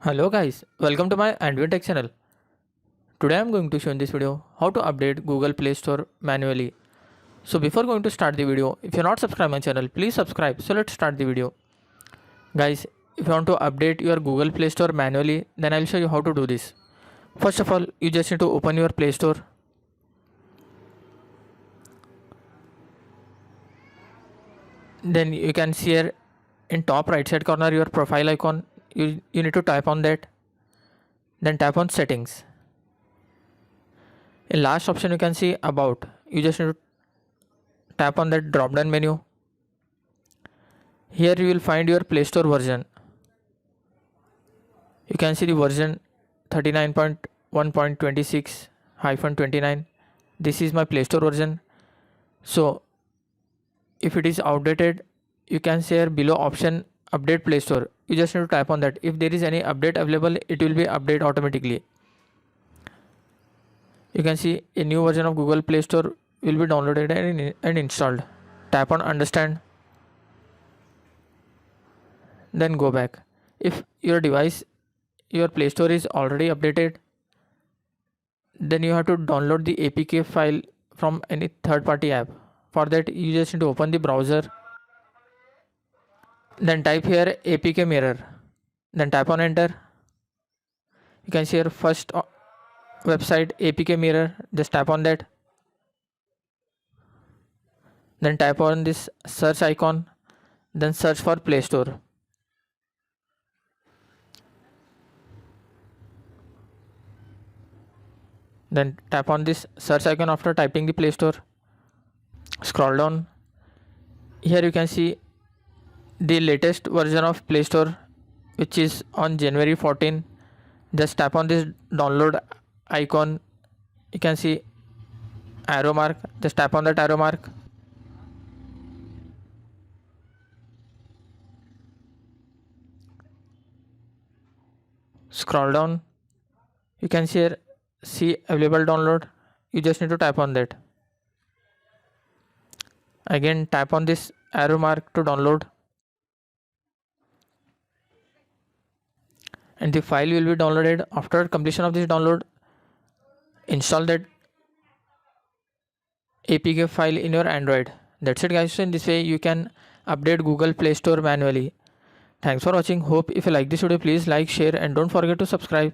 Hello guys, welcome to my AndWin Tech channel. Today I am going to show in this video how to update Google Play Store manually. So before going to start the video, if you are not subscribed my channel, please subscribe. So let's start the video. Guys, if you want to update your Google Play Store manually, then I will show you how to do this. First of all, you just need to open your Play Store. Then you can see here in top right side corner your profile icon. You need to tap on that. Then tap on settings. In last option you can see about. You just need to tap on that drop down menu. Here you will find your Play Store version. You can see the version 39.1.26-29. This is my Play Store version. So if it is outdated, you can see here below option update Play Store. You just need to tap on that. If there is any update available, it will be update automatically. You can see a new version of Google Play Store will be downloaded and installed. Tap on understand. Then go back. If your device, your Play Store is already updated, then you have to download the APK file from any third-party app. For that, you just need to open the browser. Then type here APK mirror. Then tap on enter. You can see your first website APK mirror. Just tap on that. Then tap on this search icon. Then search for Play Store. Then tap on this search icon after typing the Play Store. Scroll down. Here you can see the latest version of Play Store, which is on January 14. Just tap on this download icon. You can see arrow mark. Just tap on that arrow mark. Scroll down. You can see here see available download. You just need to tap on that. Again tap on this arrow mark to download. And the file will be downloaded. After completion of this download, install that APK file in your Android. That's it guys. So in this way you can update Google Play Store manually. Thanks for watching. Hope if you like this video, please like, share and don't forget to subscribe.